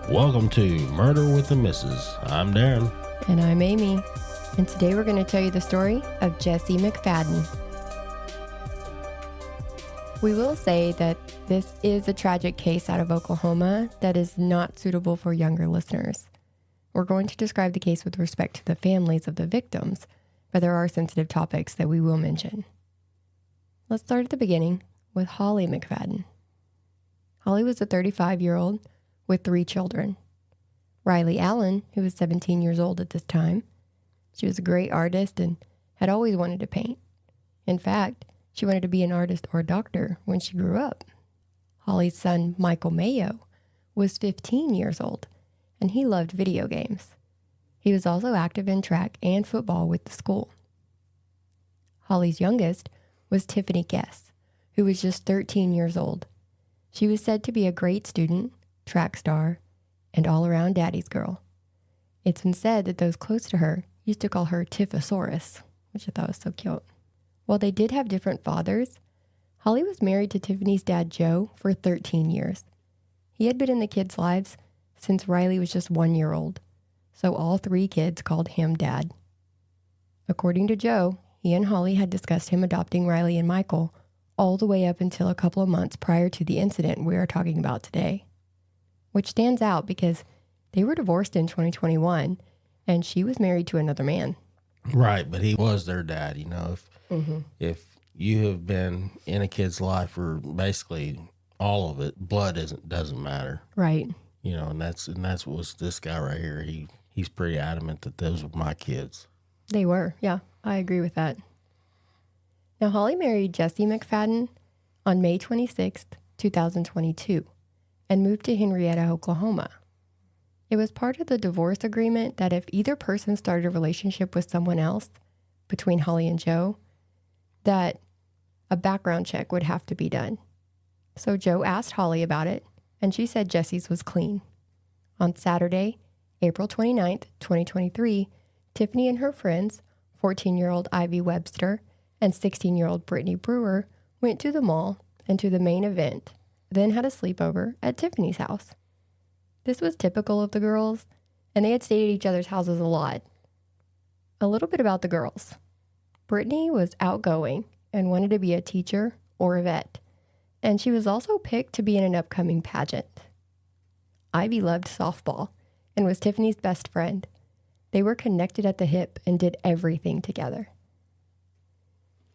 Welcome to Murder with the Missus. I'm Darren. And I'm Amy. And today we're going to tell you the story of Jesse McFadden. We will say that this is a tragic case out of Oklahoma that is not suitable for younger listeners. We're going to describe the case with respect to the families of the victims, but there are sensitive topics that we will mention. Let's start at the beginning with Holly McFadden. Holly was a 35-year-old with 3 children. Riley Allen, who was 17 years old at this time. She was a great artist and had always wanted to paint. In fact, she wanted to be an artist or a doctor when she grew up. Holly's son, Michael Mayo, was 15 years old, and he loved video games. He was also active in track and football with the school. Holly's youngest was Tiffany, who was just 13 years old. She was said to be a great student, track star, and all-around daddy's girl. It's been said that those close to her used to call her Tiffosaurus, which I thought was so cute. While they did have different fathers, Holly was married to Tiffany's dad, Joe, for 13 years. He had been in the kids' lives since Riley was just 1 year old, so all 3 kids called him Dad. According to Joe, he and Holly had discussed him adopting Riley and Michael all the way up until a couple of months prior to the incident we are talking about today, which stands out because they were divorced in 2021 and she was married to another man. Right, but he was their dad. You know, if you have been in a kid's life for basically all of it, blood doesn't matter. Right. You know, and that's what this guy right here. He's pretty adamant that those were my kids. They were, yeah. I agree with that. Now, Holly married Jesse McFadden on May 26th, 2022, and moved to Henryetta, Oklahoma. It was part of the divorce agreement that if either person started a relationship with someone else, between Holly and Joe, that a background check would have to be done. So Joe asked Holly about it, and she said Jesse's was clean. On Saturday, April 29th, 2023, Tiffany and her friends, 14-year-old Ivy Webster and 16-year-old Brittany Brewer, went to the mall and to the main event, then had a sleepover at Tiffany's house. This was typical of the girls, and they had stayed at each other's houses a lot. A little bit about the girls. Brittany was outgoing and wanted to be a teacher or a vet, and she was also picked to be in an upcoming pageant. Ivy loved softball and was Tiffany's best friend. They were connected at the hip and did everything together.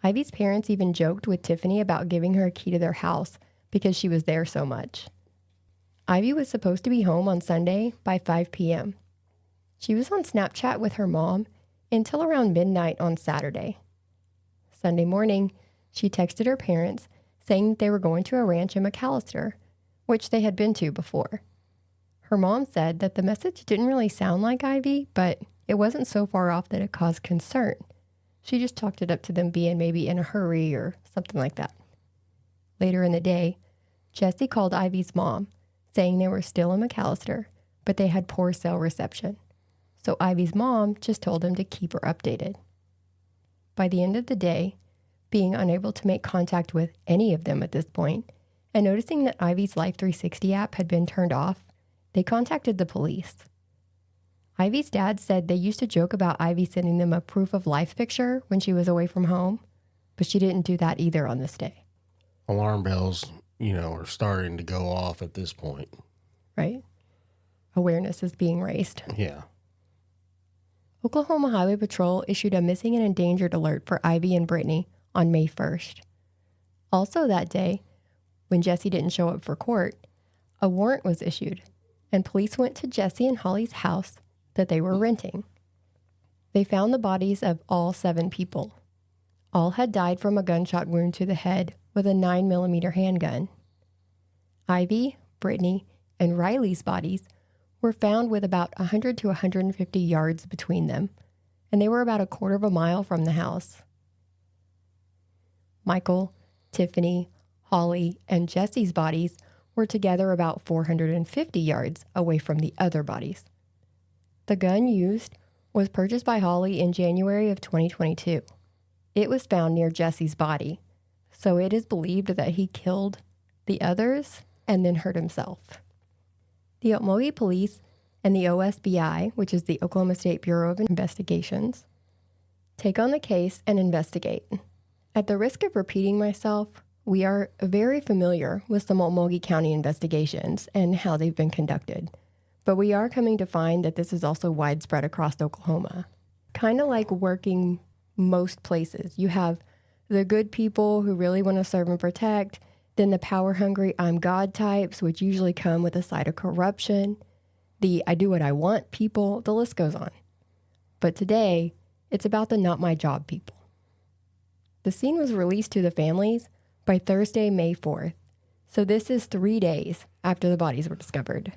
Ivy's parents even joked with Tiffany about giving her a key to their house because she was there so much. Ivy was supposed to be home on Sunday by 5 p.m. She was on Snapchat with her mom until around midnight on Saturday. Sunday morning, she texted her parents saying that they were going to a ranch in McAllister, which they had been to before. Her mom said that the message didn't really sound like Ivy, but it wasn't so far off that it caused concern. She just chalked it up to them being maybe in a hurry or something like that. Later in the day, Jesse called Ivy's mom, saying they were still in McAllister, but they had poor cell reception. So Ivy's mom just told him to keep her updated. By the end of the day, being unable to make contact with any of them at this point, and noticing that Ivy's Life 360 app had been turned off, they contacted the police. Ivy's dad said they used to joke about Ivy sending them a proof of life picture when she was away from home, but she didn't do that either on this day. Alarm bells, are starting to go off at this point. Right? Awareness is being raised. Yeah. Oklahoma Highway Patrol issued a missing and endangered alert for Ivy and Brittany on May 1st. Also that day, when Jesse didn't show up for court, a warrant was issued, and police went to Jesse and Holly's house that they were renting. They found the bodies of all 7 people. All had died from a gunshot wound to the head with a 9mm handgun. Ivy, Brittany, and Riley's bodies were found with about 100 to 150 yards between them, and they were about a quarter of a mile from the house. Michael, Tiffany, Holly, and Jesse's bodies were together about 450 yards away from the other bodies. The gun used was purchased by Holly in January of 2022. It was found near Jesse's body, so it is believed that he killed the others and then hurt himself. The Okmulgee Police and the OSBI, which is the Oklahoma State Bureau of Investigations, take on the case and investigate. At the risk of repeating myself, we are very familiar with some Okmulgee County investigations and how they've been conducted, but we are coming to find that this is also widespread across Oklahoma. Kind of like working most places. You have the good people who really want to serve and protect, then the power-hungry I'm God types, which usually come with a side of corruption, the I do what I want people, the list goes on. But today, it's about the not my job people. The scene was released to the families by Thursday, May 4th, so this is 3 days after the bodies were discovered.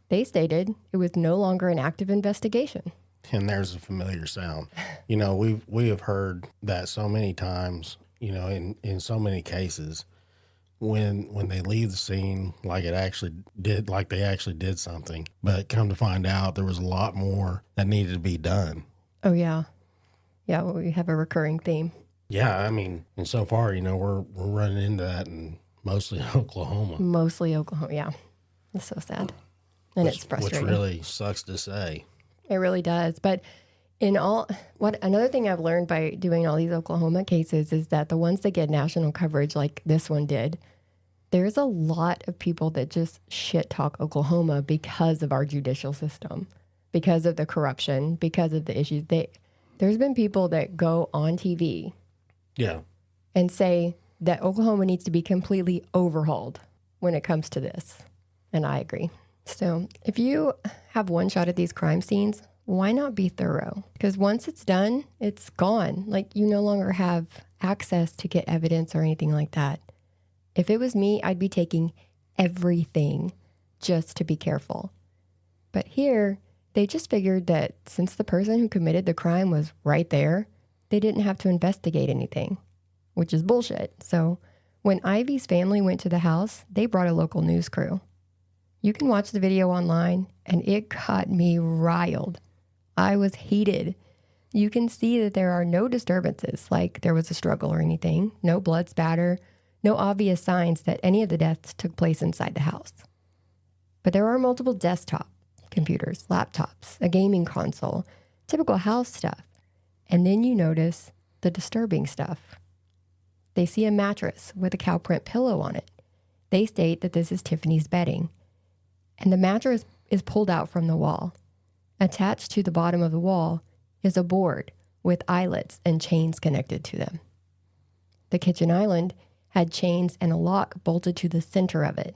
They stated it was no longer an active investigation. And there's a familiar sound. You know, we have heard that so many times, you know, in so many cases, when they leave the scene like they actually did something, but come to find out there was a lot more that needed to be done. Oh, yeah. Yeah, well, we have a recurring theme. Yeah, I mean, and so far, you know, we're running into that in mostly Oklahoma. Mostly Oklahoma, yeah. It's so sad. And it's frustrating. Which really sucks to say. It really does. But another thing I've learned by doing all these Oklahoma cases is that the ones that get national coverage like this one did, there's a lot of people that just shit talk Oklahoma because of our judicial system, because of the corruption, because of the issues. There's been people that go on TV and say that Oklahoma needs to be completely overhauled when it comes to this. And I agree. So if you have one shot at these crime scenes, why not be thorough? Because once it's done, it's gone. Like, you no longer have access to get evidence or anything like that. If it was me, I'd be taking everything just to be careful. But here, they just figured that since the person who committed the crime was right there, they didn't have to investigate anything, which is bullshit. So when Ivy's family went to the house, they brought a local news crew. You can watch the video online, and it got me riled. I was heated. You can see that there are no disturbances, like there was a struggle or anything, no blood spatter, no obvious signs that any of the deaths took place inside the house. But there are multiple desktop computers, laptops, a gaming console, typical house stuff. And then you notice the disturbing stuff. They see a mattress with a cow print pillow on it. They state that this is Tiffany's bedding. And the mattress is pulled out from the wall. Attached to the bottom of the wall is a board with eyelets and chains connected to them. The kitchen island had chains and a lock bolted to the center of it.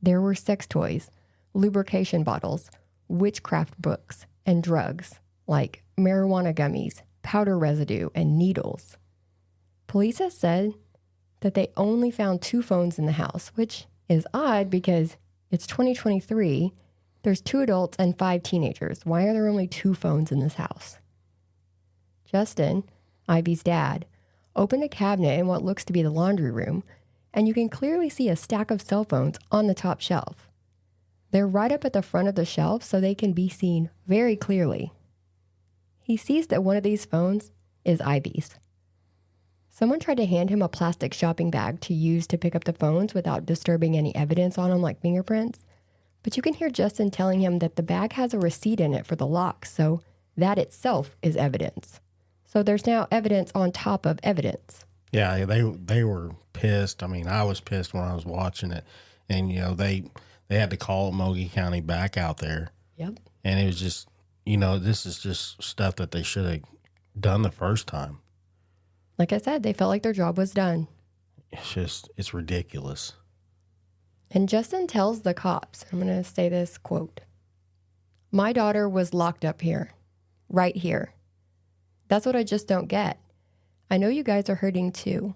There were sex toys, lubrication bottles, witchcraft books, and drugs like marijuana gummies, powder residue, and needles. Police have said that they only found 2 phones in the house, which is odd because it's 2023. There's 2 adults and 5 teenagers. Why are there only 2 phones in this house? Justin, Ivy's dad, opened a cabinet in what looks to be the laundry room, and you can clearly see a stack of cell phones on the top shelf. They're right up at the front of the shelf so they can be seen very clearly. He sees that one of these phones is Ivy's. Someone tried to hand him a plastic shopping bag to use to pick up the phones without disturbing any evidence on them like fingerprints, but you can hear Justin telling him that the bag has a receipt in it for the lock, so that itself is evidence. So there's now evidence on top of evidence. Yeah, they were pissed. I mean, I was pissed when I was watching it. And, you know, they had to call Okmulgee County back out there. Yep. And it was just, you know, this is just stuff that they should have done the first time. Like I said, they felt like their job was done. It's ridiculous. And Justin tells the cops, I'm going to say this quote, "My daughter was locked up here, right here. That's what I just don't get. I know you guys are hurting too.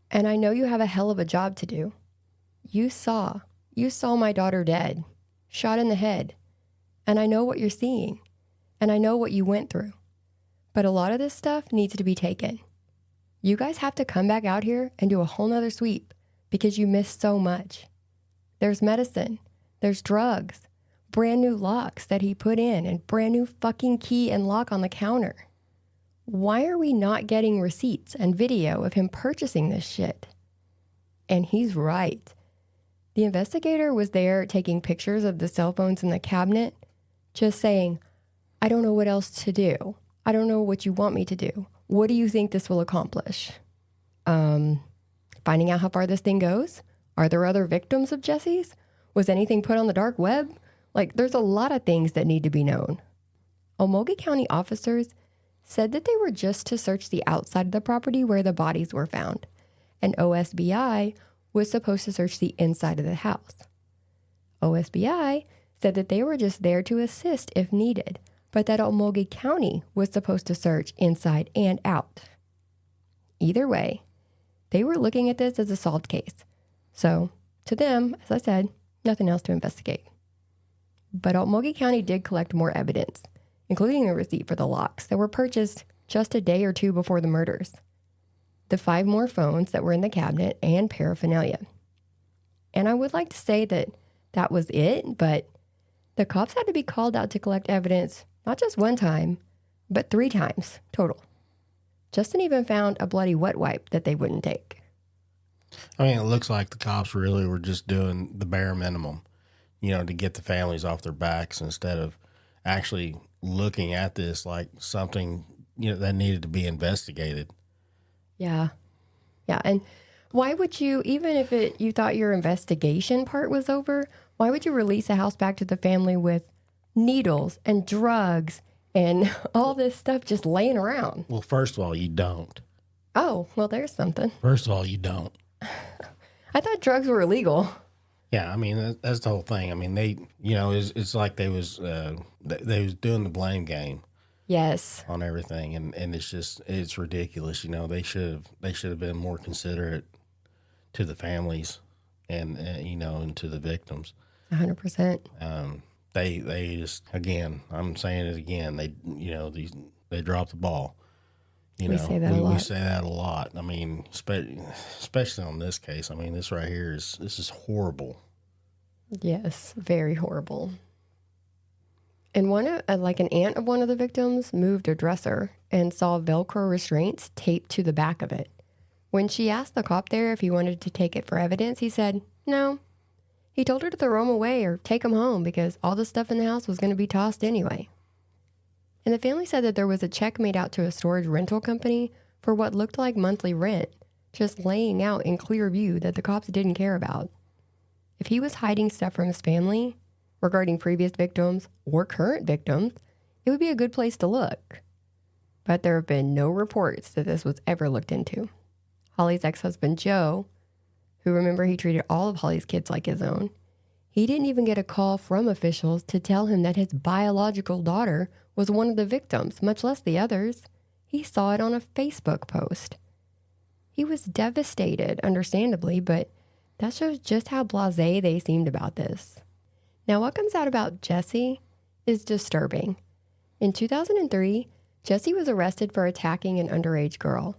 And I know you have a hell of a job to do. You saw my daughter dead, shot in the head. And I know what you're seeing. And I know what you went through. But a lot of this stuff needs to be taken. You guys have to come back out here and do a whole nother sweep because you missed so much. There's medicine. There's drugs. Brand new locks that he put in and brand new fucking key and lock on the counter. Why are we not getting receipts and video of him purchasing this shit?" And he's right. The investigator was there taking pictures of the cell phones in the cabinet, just saying, I don't know what else to do. I don't know what you want me to do. What do you think this will accomplish? Finding out how far this thing goes? Are there other victims of Jesse's? Was anything put on the dark web? Like, there's a lot of things that need to be known. Omogi County officers said that they were just to search the outside of the property where the bodies were found, and OSBI was supposed to search the inside of the house. OSBI said that they were just there to assist if needed, but that Omogi County was supposed to search inside and out. Either way, they were looking at this as a solved case. So, to them, as I said, nothing else to investigate. But Omogi County did collect more evidence, including the receipt for the locks that were purchased just a day or two before the murders, the 5 more phones that were in the cabinet, and paraphernalia. And I would like to say that that was it, but the cops had to be called out to collect evidence not just one time, but 3 times total. Justin even found a bloody wet wipe that they wouldn't take. I mean, it looks like the cops really were just doing the bare minimum, to get the families off their backs instead of actually looking at this like something, that needed to be investigated. Yeah. Yeah. And why would you, even if you thought your investigation part was over, why would you release a house back to the family with needles and drugs and all this stuff just laying around? Well, first of all, you don't. Oh, well, there's something. First of all, you don't. I thought drugs were illegal. Yeah, I mean, that's the whole thing. I mean, they, it's like they was doing the blame game. Yes. On everything, and it's ridiculous. They should have been more considerate to the families and to the victims. 100%. They just, again, I'm saying it again. They dropped the ball. We say that a lot. We say that a lot. I mean, especially on this case. I mean, this right here is horrible. Yes, very horrible. And an aunt of one of the victims moved a dresser and saw Velcro restraints taped to the back of it. When she asked the cop there if he wanted to take it for evidence, he said no. He told her to throw them away or take them home because all the stuff in the house was going to be tossed anyway. And the family said that there was a check made out to a storage rental company for what looked like monthly rent, just laying out in clear view that the cops didn't care about. If he was hiding stuff from his family regarding previous victims or current victims, it would be a good place to look. But there have been no reports that this was ever looked into. Holly's ex-husband, Joe, who, remember, he treated all of Holly's kids like his own, he didn't even get a call from officials to tell him that his biological daughter was one of the victims, much less the others. He saw it on a Facebook post. He was devastated, understandably, but that shows just how blasé they seemed about this. Now, what comes out about Jesse is disturbing. In 2003, Jesse was arrested for attacking an underage girl.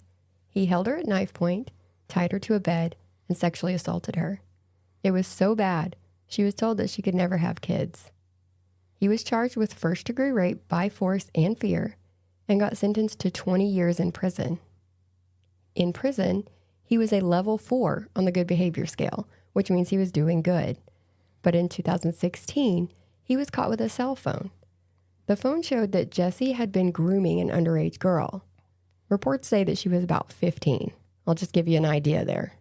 He held her at knife point, tied her to a bed, and sexually assaulted her. It was so bad, she was told that she could never have kids. He was charged with first-degree rape by force and fear and got sentenced to 20 years in prison. In prison, he was a level 4 on the good behavior scale, which means he was doing good. But in 2016, he was caught with a cell phone. The phone showed that Jesse had been grooming an underage girl. Reports say that she was about 15. I'll just give you an idea there.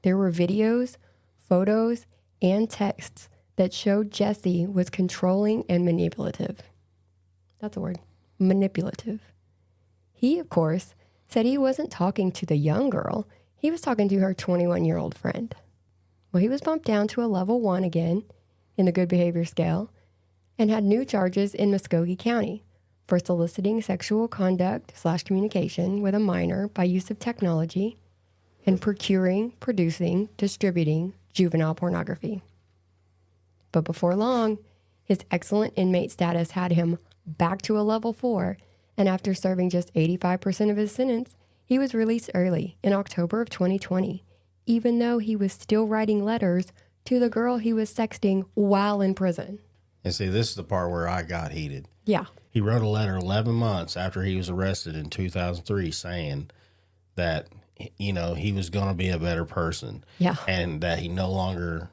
There were videos, photos, and texts that showed Jesse was controlling and manipulative. That's a word. Manipulative. He, of course, said he wasn't talking to the young girl. He was talking to her 21-year-old friend. Well, he was bumped down to a level 1 again in the good behavior scale and had new charges in Muskogee County for soliciting sexual conduct / communication with a minor by use of technology and procuring, producing, distributing juvenile pornography. But before long, his excellent inmate status had him back to a level 4, and after serving just 85% of his sentence, he was released early in October of 2020, even though he was still writing letters to the girl he was sexting while in prison. And see, this is the part where I got heated. Yeah. He wrote a letter 11 months after he was arrested in 2003 saying that, he was going to be a better person. Yeah. And that he no longer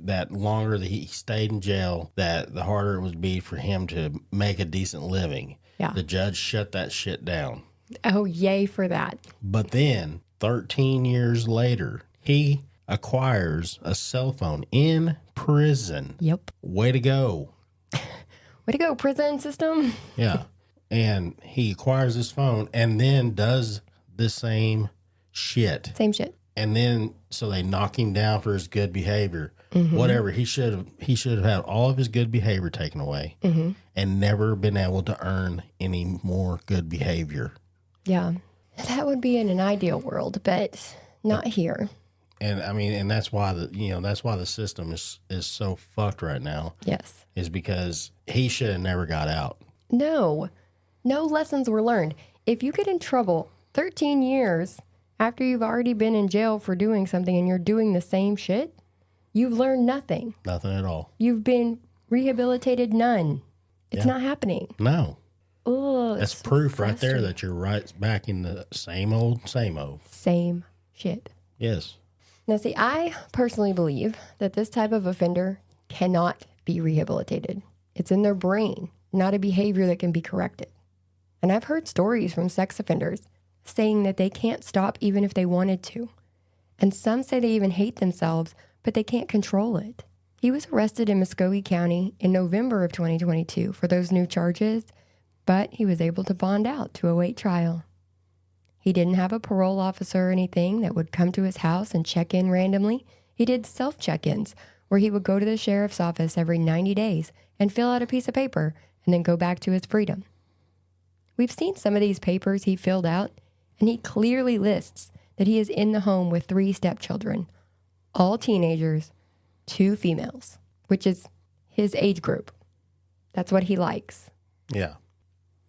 that longer that he stayed in jail, that the harder it would be for him to make a decent living. Yeah. The judge shut that shit down. Oh, yay for that. But then 13 years later, he acquires a cell phone in prison. Yep. Way to go. Way to go, prison system. Yeah. And he acquires this phone and then does the same shit. Same shit. And then so they knock him down for his good behavior. Whatever. He should have had all of his good behavior taken away and never been able to earn any more good behavior. Yeah. That would be in an ideal world, but not here. And I mean, and that's why that's why the system is so fucked right now. Yes. Is because he should have never got out. No lessons were learned. If you get in trouble 13 years after you've already been in jail for doing something and you're doing the same shit, you've learned nothing. Nothing at all. You've been rehabilitated none. It's not happening. No. Ugh, That's proof right there that you're right back in the same old. Same shit. Yes. Now, see, I personally believe that this type of offender cannot be rehabilitated. It's in their brain, not a behavior that can be corrected. And I've heard stories from sex offenders saying that they can't stop even if they wanted to. And some say they even hate themselves, but they can't control it. He was arrested in Muskogee County in November of 2022 for those new charges, but he was able to bond out to await trial. He didn't have a parole officer or anything that would come to his house and check in randomly. He did self-check-ins where he would go to the sheriff's office every 90 days and fill out a piece of paper and then go back to his freedom. We've seen some of these papers he filled out, and he clearly lists that he is in the home with 3 stepchildren, all teenagers, 2 females, which is his age group. That's what he likes. Yeah.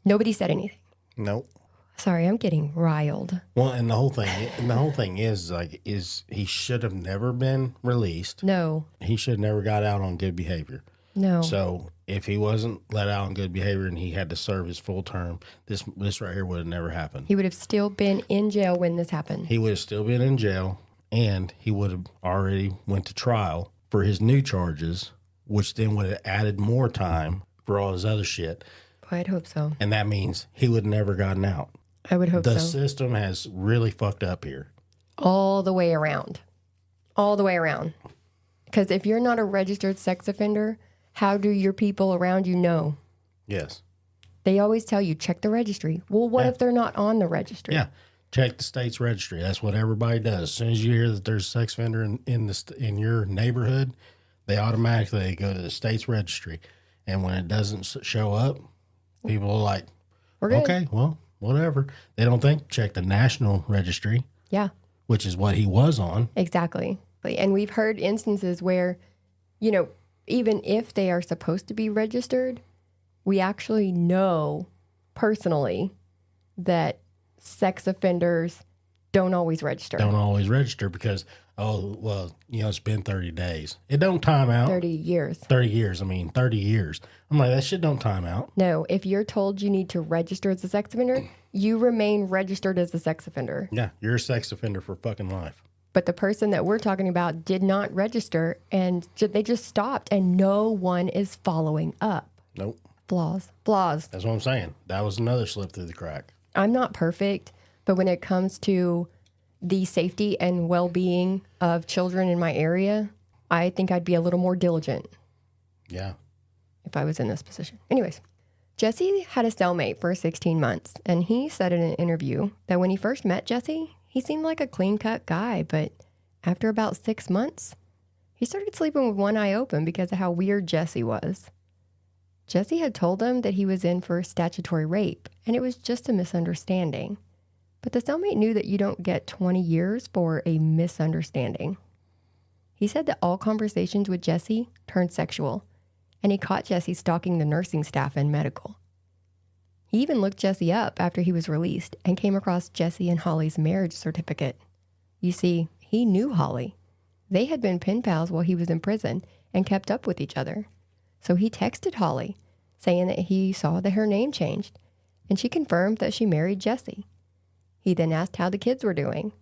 Nobody said anything. Nope. Sorry, I'm getting riled. Well, and the whole thing is he should have never been released. No. He should have never got out on good behavior. No. So if he wasn't let out on good behavior and he had to serve his full term, this right here would have never happened. He would have still been in jail when this happened. He would have still been in jail, and he would have already went to trial for his new charges, which then would have added more time for all his other shit. Boy, I'd hope so. And that means he would have never gotten out. I would hope so. The system has really fucked up here. All the way around. All the way around. Because if you're not a registered sex offender, how do your people around you know? Yes. They always tell you, check the registry. Well, what if they're not on the registry? Yeah. Check the state's registry. That's what everybody does. As soon as you hear that there's a sex offender in your neighborhood, they automatically go to the state's registry. And when it doesn't show up, people are like, We're good. Okay, well, whatever. They don't think check the national registry. Yeah. Which is what he was on. Exactly. And we've heard instances where, even if they are supposed to be registered, we actually know personally that sex offenders don't always register. Don't always register because, it's been 30 days. It don't time out. 30 years. 30 years. 30 years. I'm like, that shit don't time out. No, if you're told you need to register as a sex offender, you remain registered as a sex offender. Yeah, you're a sex offender for fucking life. But the person that we're talking about did not register, and they just stopped, and no one is following up. Nope. Flaws. That's what I'm saying. That was another slip through the crack. I'm not perfect, but when it comes to the safety and well-being of children in my area, I think I'd be a little more diligent. Yeah. If I was in this position. Anyways, Jesse had a cellmate for 16 months, and he said in an interview that when he first met Jesse, he seemed like a clean-cut guy, but after about 6 months, he started sleeping with one eye open because of how weird Jesse was. Jesse had told him that he was in for statutory rape, and it was just a misunderstanding. But the cellmate knew that you don't get 20 years for a misunderstanding. He said that all conversations with Jesse turned sexual, and he caught Jesse stalking the nursing staff and medical. He even looked Jesse up after he was released and came across Jesse and Holly's marriage certificate. You see, he knew Holly. They had been pen pals while he was in prison and kept up with each other. So he texted Holly, saying that he saw that her name changed, and she confirmed that she married Jesse. He then asked how the kids were doing,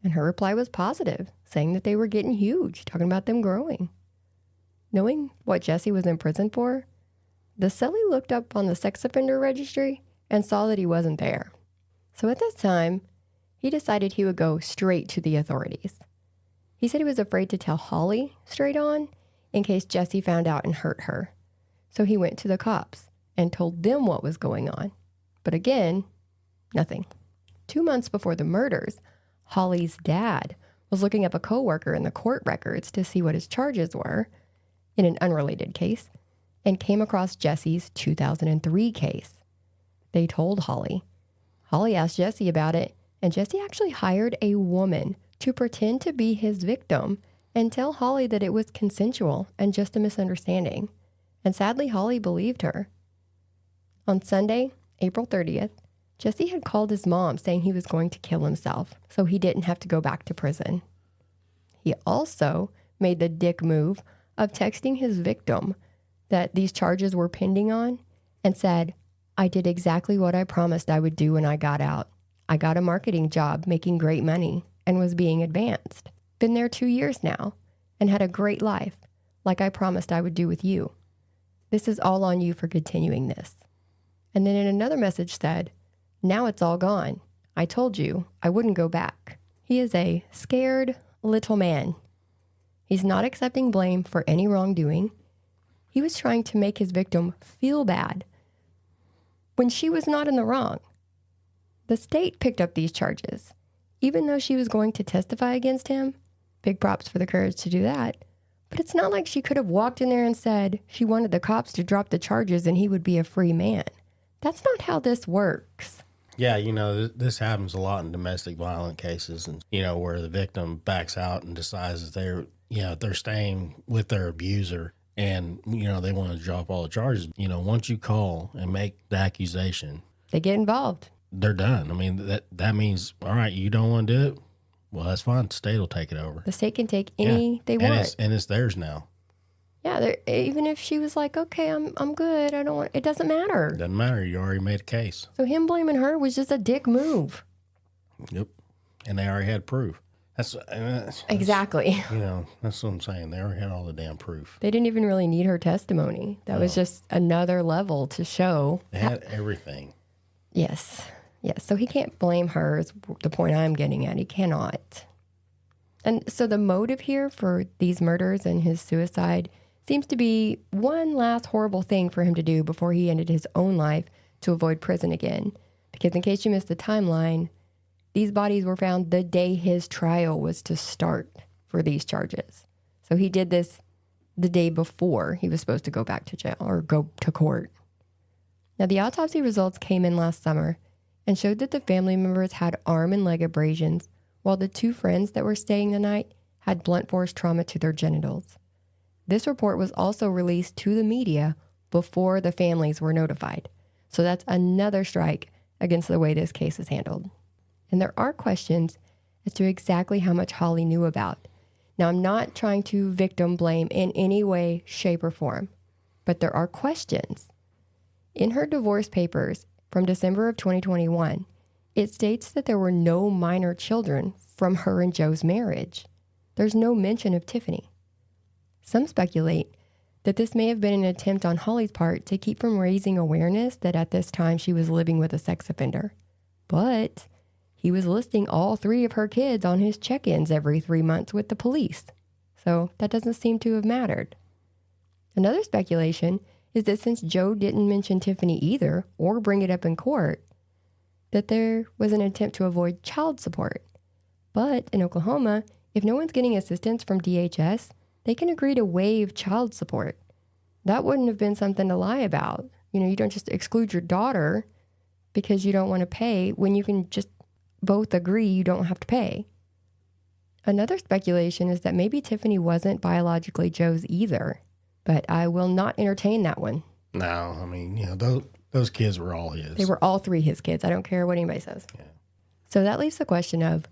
and her reply was positive, saying that they were getting huge, talking about them growing. Knowing what Jesse was in prison for, the cellie looked up on the sex offender registry and saw that he wasn't there. So at this time, he decided he would go straight to the authorities. He said he was afraid to tell Holly straight on in case Jesse found out and hurt her. So he went to the cops and told them what was going on. But again, nothing. 2 months before the murders, Holly's dad was looking up a coworker in the court records to see what his charges were in an unrelated case and came across Jesse's 2003 case. They told Holly. Holly asked Jesse about it, and Jesse actually hired a woman to pretend to be his victim and tell Holly that it was consensual and just a misunderstanding. And sadly, Holly believed her. On Sunday, April 30th, Jesse had called his mom saying he was going to kill himself so he didn't have to go back to prison. He also made the dick move of texting his victim that these charges were pending on and said, "I did exactly what I promised I would do when I got out. I got a marketing job making great money and was being advanced. Been there 2 years now and had a great life, like I promised I would do with you. This is all on you for continuing this." And then in another message said, "Now it's all gone. I told you I wouldn't go back." He is a scared little man. He's not accepting blame for any wrongdoing. He was trying to make his victim feel bad when she was not in the wrong. The state picked up these charges, even though she was going to testify against him. Big props for the courage to do that. But it's not like she could have walked in there and said she wanted the cops to drop the charges and he would be a free man. That's not how this works. Yeah, this happens a lot in domestic violence cases, and where the victim backs out and decides that they're staying with their abuser, and they want to drop all the charges. Once you call and make the accusation, they get involved. They're done. I mean, that means, all right, you don't want to do it? Well, that's fine. The state will take it over. The state can take any they want. And it's theirs now. Yeah, even if she was like, "Okay, I'm good. It doesn't matter." It doesn't matter. You already made a case. So him blaming her was just a dick move. Yep. And they already had proof. That's exactly. That's what I'm saying. They already had all the damn proof. They didn't even really need her testimony. That was just another level to show. They had everything. Yes. So he can't blame her is the point I'm getting at. He cannot. And so the motive here for these murders and his suicide seems to be one last horrible thing for him to do before he ended his own life to avoid prison again. Because in case you missed the timeline, these bodies were found the day his trial was to start for these charges. So he did this the day before he was supposed to go back to jail or go to court. Now, the autopsy results came in last summer and showed that the family members had arm and leg abrasions, while the 2 friends that were staying the night had blunt force trauma to their genitals. This report was also released to the media before the families were notified. So that's another strike against the way this case is handled. And there are questions as to exactly how much Holly knew about. Now, I'm not trying to victim blame in any way, shape, or form, but there are questions. In her divorce papers from December of 2021, it states that there were no minor children from her and Joe's marriage. There's no mention of Tiffany. Some speculate that this may have been an attempt on Holly's part to keep from raising awareness that at this time she was living with a sex offender. But he was listing all 3 of her kids on his check-ins every 3 months with the police. So that doesn't seem to have mattered. Another speculation is that since Joe didn't mention Tiffany either or bring it up in court, that there was an attempt to avoid child support. But in Oklahoma, if no one's getting assistance from DHS, they can agree to waive child support. That wouldn't have been something to lie about. You don't just exclude your daughter because you don't want to pay when you can just both agree you don't have to pay. Another speculation is that maybe Tiffany wasn't biologically Joe's either, but I will not entertain that one. No, I mean, those kids were all his. They were all 3 his kids. I don't care what anybody says. Yeah. So that leaves the question of,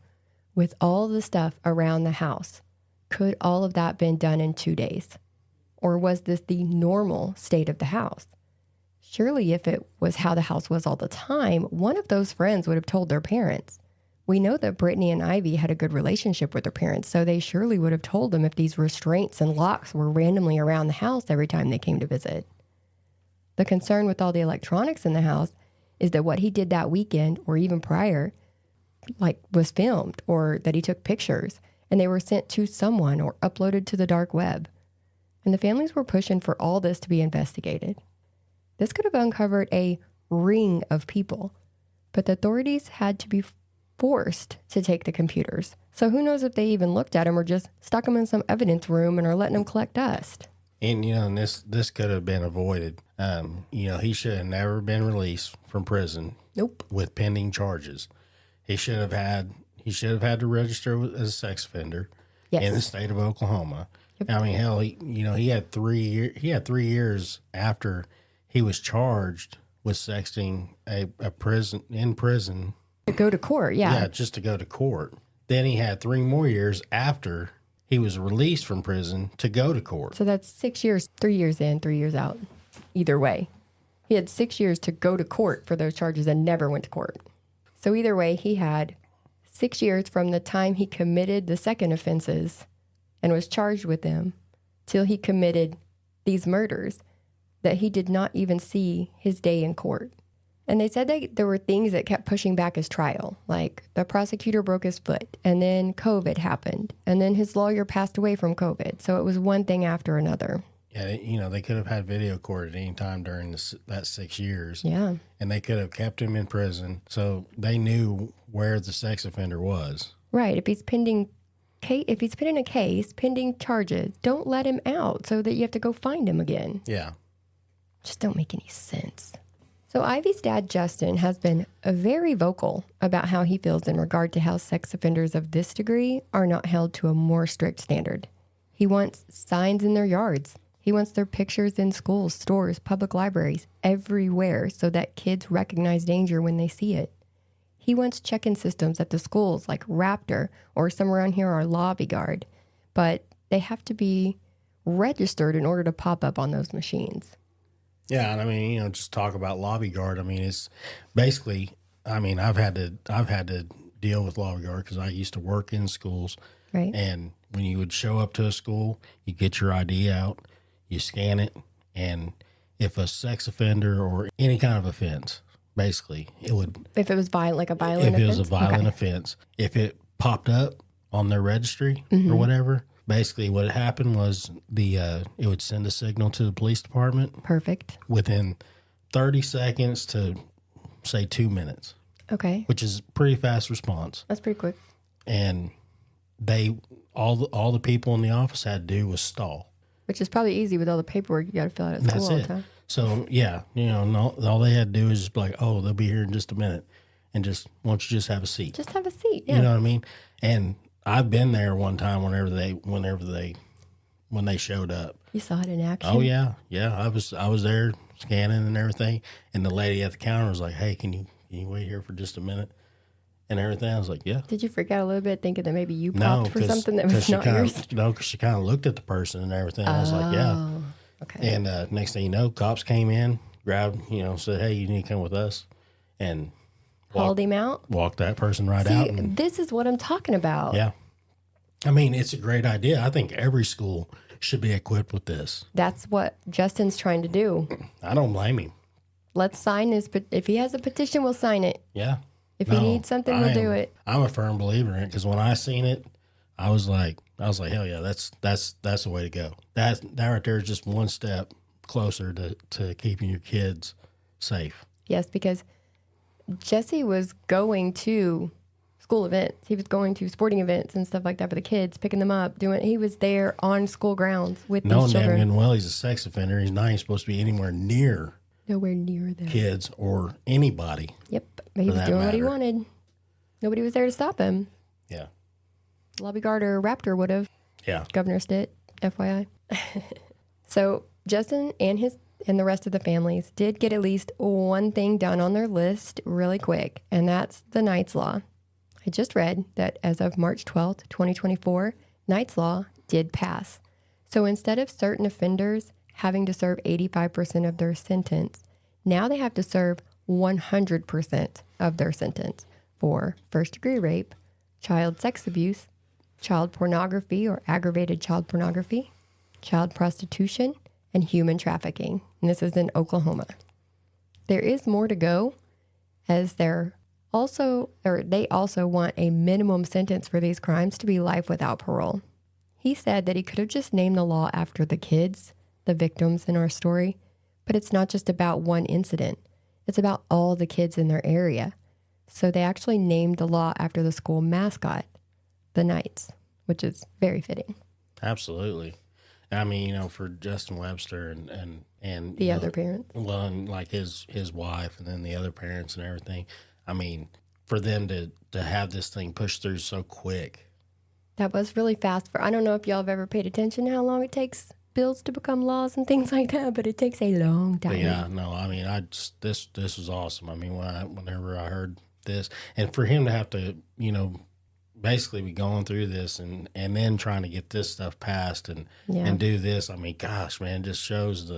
with all the stuff around the house, could all of that been done in 2 days? Or was this the normal state of the house? Surely if it was how the house was all the time, one of those friends would have told their parents, We know that Brittany and Ivy had a good relationship with their parents, so they surely would have told them if these restraints and locks were randomly around the house every time they came to visit. The concern with all the electronics in the house is that what he did that weekend or even prior, was filmed, or that he took pictures and they were sent to someone or uploaded to the dark web. And the families were pushing for all this to be investigated. This could have uncovered a ring of people, but the authorities had to be forced to take the computers. So who knows if they even looked at them or just stuck them in some evidence room and are letting them collect dust. And, this could have been avoided. He should have never been released from prison. Nope. With pending charges. He should have had to register as a sex offender in the state of Oklahoma. Yep. I mean, hell, he had 3 years. He had 3 years after he was charged with sexting in prison. To go to court, yeah. Yeah, just to go to court. Then he had 3 more years after he was released from prison to go to court. So that's 6 years, 3 years in, 3 years out. Either way. He had 6 years to go to court for those charges and never went to court. So either way, he had 6 years from the time he committed the second offenses and was charged with them till he committed these murders that he did not even see his day in court. And they said that there were things that kept pushing back his trial, like the prosecutor broke his foot, and then COVID happened, and then his lawyer passed away from COVID. So it was one thing after another. Yeah, they could have had video court at any time during that 6 years. Yeah. And they could have kept him in prison, so they knew where the sex offender was. Right. If he's pending a case, pending charges, don't let him out so that you have to go find him again. Yeah. Just don't make any sense. So Ivy's dad, Justin, has been very vocal about how he feels in regard to how sex offenders of this degree are not held to a more strict standard. He wants signs in their yards. He wants their pictures in schools, stores, public libraries, everywhere so that kids recognize danger when they see it. He wants check-in systems at the schools like Raptor, or some around here are Lobby Guard, but they have to be registered in order to pop up on those machines. Yeah, and I mean, just talk about Lobby Guard. I mean, it's basically, I've had to deal with Lobby Guard because I used to work in schools. Right. And when you would show up to a school, you get your ID out, you scan it, and if a sex offender or any kind of offense, basically, it would. If it was violent, like a violent offense? If it was a violent offense, if it popped up on their registry or whatever, basically what happened was it would send a signal to the police department. Perfect. Within 30 seconds to, say, 2 minutes. Okay. Which is pretty fast response. That's pretty quick. And all the people in the office had to do was stall. Which is probably easy with all the paperwork you got to fill out at school all the time. So, yeah, all they had to do is just be like, oh, they'll be here in just a minute. And why don't you just have a seat? Just have a seat, yeah. You know what I mean? And I've been there one time when they showed up. You saw it in action? Oh, yeah. Yeah, I was there scanning and everything. And the lady at the counter was like, hey, can you wait here for just a minute? And everything. I was like, yeah. Did you freak out a little bit thinking that maybe you popped for something that was not yours? No, because she kind of looked at the person and everything. I was like, yeah. Okay. And next thing you know, cops came in, grabbed, said, hey, you need to come with us. And hauled him out? Walked that person out. And, this is what I'm talking about. Yeah. I mean, it's a great idea. I think every school should be equipped with this. That's what Justin's trying to do. I don't blame him. Let's sign this. But if he has a petition, we'll sign it. Yeah. If he needs something, we'll do it. I'm a firm believer in it because when I seen it, I was like, hell yeah, that's the way to go. That right there is just one step closer to keeping your kids safe. Yes, because Jesse was going to school events. He was going to sporting events and stuff like that for the kids, picking them up, he was there on school grounds with these children. Knowing well he's a sex offender, he's not even supposed to be anywhere near them. Kids or anybody. Yep. But he was doing what he wanted. Nobody was there to stop him. Yeah. Lobby Guard or Raptor would have. Yeah. Governor Stitt, FYI. So Justin and the rest of the families did get at least one thing done on their list really quick, and that's the Knight's Law. I just read that as of March 12th, 2024, Knight's Law did pass. So instead of certain offenders having to serve 85% of their sentence, now they have to serve 100% of their sentence for first-degree rape, child sex abuse, child pornography or aggravated child pornography, child prostitution, and human trafficking. And this is in Oklahoma. There is more to go, as they also want a minimum sentence for these crimes to be life without parole. He said that he could have just named the law after the kids, the victims in our story, but it's not just about one incident. It's about all the kids in their area. So they actually named the law after the school mascot, the Knights, which is very fitting. Absolutely. I mean, for Justin Webster and The other parents. Well, and like his wife and then the other parents and everything. I mean, for them to have this thing pushed through so quick. That was really fast. I don't know if y'all have ever paid attention to how long it takes bills to become laws and things like that, but it takes a long time. But yeah, no, I mean, this was awesome. I mean, whenever I heard this, and for him to have to, basically be going through this and then trying to get this stuff passed and do this. I mean, gosh, man, it just shows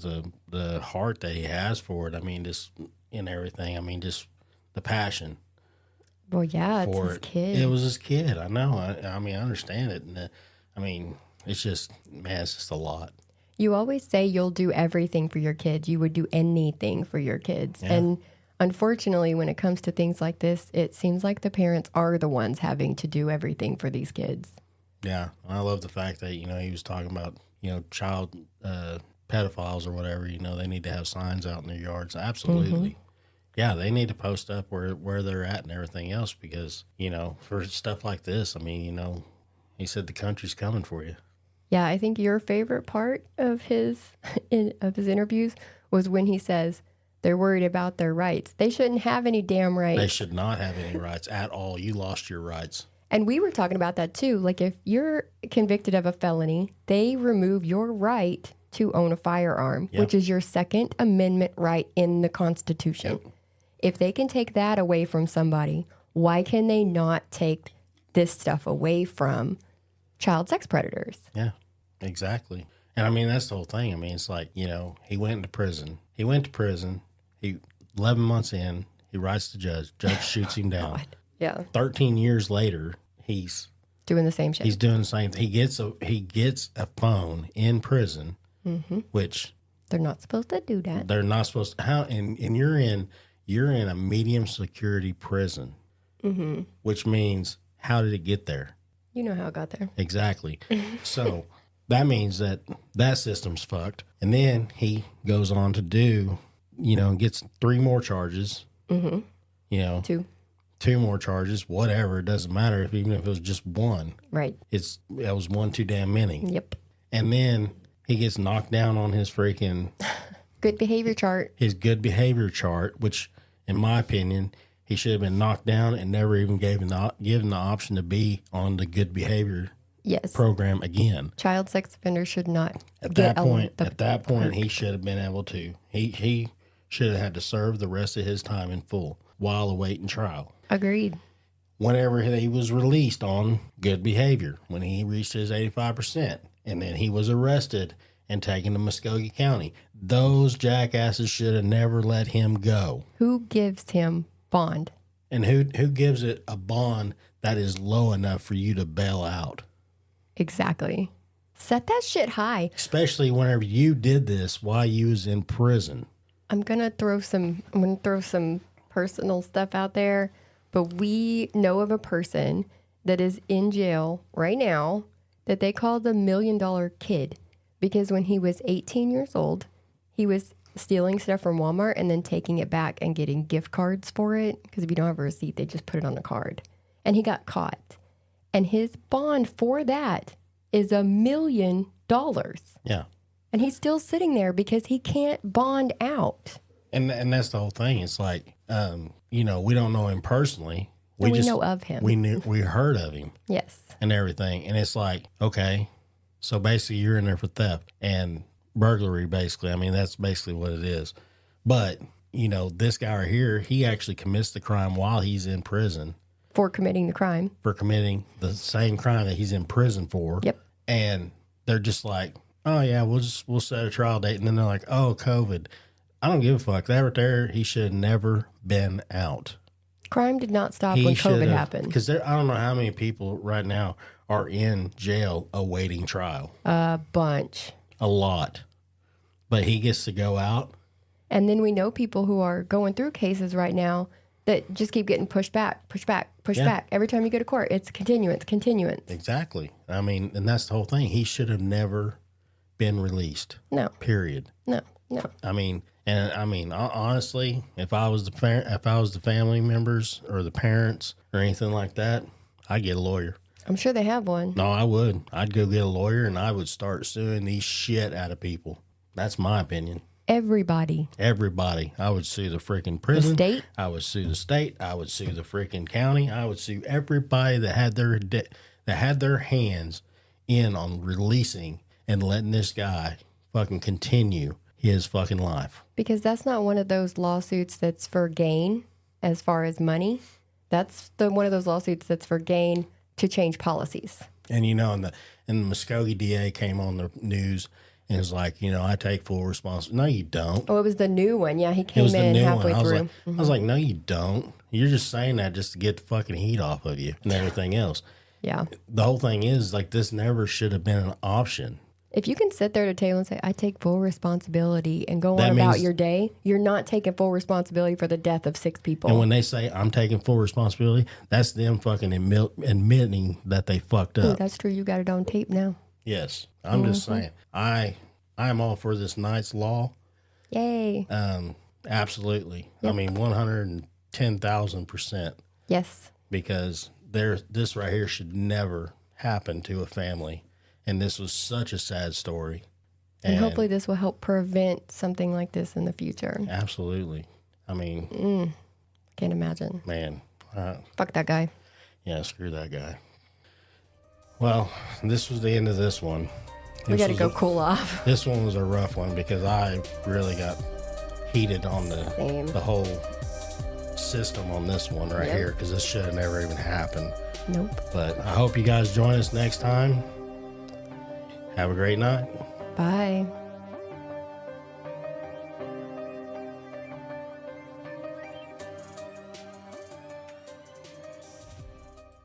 the heart that he has for it. I mean, just in everything. I mean, just the passion. Well, yeah, it's his kid. It was his kid. I know. I mean, I understand it. And I mean, it's just a lot. You always say you'll do everything for your kids. You would do anything for your kids. Yeah. And unfortunately, when it comes to things like this, it seems like the parents are the ones having to do everything for these kids. Yeah. I love the fact that, he was talking about, child pedophiles or whatever, they need to have signs out in their yards. Absolutely. Mm-hmm. Yeah, they need to post up where they're at and everything else because, for stuff like this, I mean, he said the country's coming for you. Yeah, I think your favorite part of his interviews was when he says they're worried about their rights. They shouldn't have any damn rights. They should not have any rights at all. You lost your rights. And we were talking about that too. Like if you're convicted of a felony, they remove your right to own a firearm, which is your Second Amendment right in the Constitution. Yep. If they can take that away from somebody, why can they not take this stuff away from child sex predators? Yeah, exactly. And I mean, that's the whole thing. I mean, it's like, he went to prison. 11 months in, he writes to judge. Judge shoots him down. God. Yeah. 13 years later, he's doing the same shit. He's doing the same thing. He gets a phone in prison, which they're not supposed to do that. They're not supposed to. And you're in a medium security prison, which means how did it get there? You know how it got there. Exactly. So that means that system's fucked. And then he goes on to do, gets 3 more charges. Mm-hmm. 2 more charges, whatever. It doesn't matter even if it was just one. Right. That was one too damn many. Yep. And then he gets knocked down on his freaking good behavior chart. His good behavior chart, which in my opinion, he should have been knocked down and never even given the option to be on the good behavior program again. Child sex offenders should not At that point, he should have been able to. He should have had to serve the rest of his time in full while awaiting trial. Agreed. Whenever he was released on good behavior, when he reached his 85%, and then he was arrested and taken to Muskogee County, those jackasses should have never let him go. Who gives him bond? And who gives it a bond that is low enough for you to bail out? Exactly. Set that shit high. Especially whenever you did this while you was in prison. I'm gonna throw some personal stuff out there, but we know of a person that is in jail right now that they call the $1 Million Kid, because when he was 18 years old, he was stealing stuff from Walmart and then taking it back and getting gift cards for it, because if you don't have a receipt, they just put it on the card. And he got caught. And his bond for that is $1 million. Yeah. And he's still sitting there because he can't bond out. And that's the whole thing. It's like, we don't know him personally. We know of him. We heard of him. Yes. And everything. And it's like, okay, so basically you're in there for theft and burglary, basically. I mean, that's basically what it is. But, this guy right here, he actually commits the crime while he's in prison. For committing the crime. For committing the same crime that he's in prison for. Yep. And they're just like, oh, yeah, we'll set a trial date. And then they're like, oh, COVID. I don't give a fuck. That right there, he should have never been out. Crime did not stop when COVID happened. Because I don't know how many people right now are in jail awaiting trial. A bunch. A lot. But he gets to go out. And then we know people who are going through cases right now that just keep getting pushed back. Every time you go to court, it's continuance. Exactly. I mean, and that's the whole thing. He should have never been released. No. Period. No. I mean, honestly, if I was the family members or the parents or anything like that, I'd get a lawyer. I'm sure they have one. No, I would. I'd go get a lawyer and I would start suing the shit out of people. That's my opinion. Everybody. I would sue the freaking prison. The state? I would sue the state. I would sue the freaking county. I would sue everybody that had their hands in on releasing and letting this guy fucking continue his fucking life. Because that's not one of those lawsuits that's for gain as far as money. That's one of those lawsuits that's for gain to change policies. And and the Muskogee DA came on the news and was like, I take full responsibility. No, you don't. Oh, it was the new one. Yeah, he came in halfway through. I was like, no, you don't. You're just saying that just to get the fucking heat off of you and everything else. Yeah. The whole thing is, like, this never should have been an option. If you can sit there at a table and say, I take full responsibility and go on about your day, you're not taking full responsibility for the death of 6 people. And when they say, I'm taking full responsibility, that's them fucking admitting that they fucked up. Ooh, that's true. You got it on tape now. Yes. I'm just saying. I'm all for this night's law. Yay. Absolutely. Yep. I mean, 110,000%. Yes. Because this right here should never happen to a family. And this was such a sad story. And hopefully this will help prevent something like this in the future. Absolutely. I mean. Can't imagine. Man. Fuck that guy. Yeah, screw that guy. Well, this was the end of this one. We got to go cool off. This one was a rough one because I really got heated on the whole system on this one right here because this should have never even happened. Nope. But I hope you guys join us next time. Have a great night. Bye.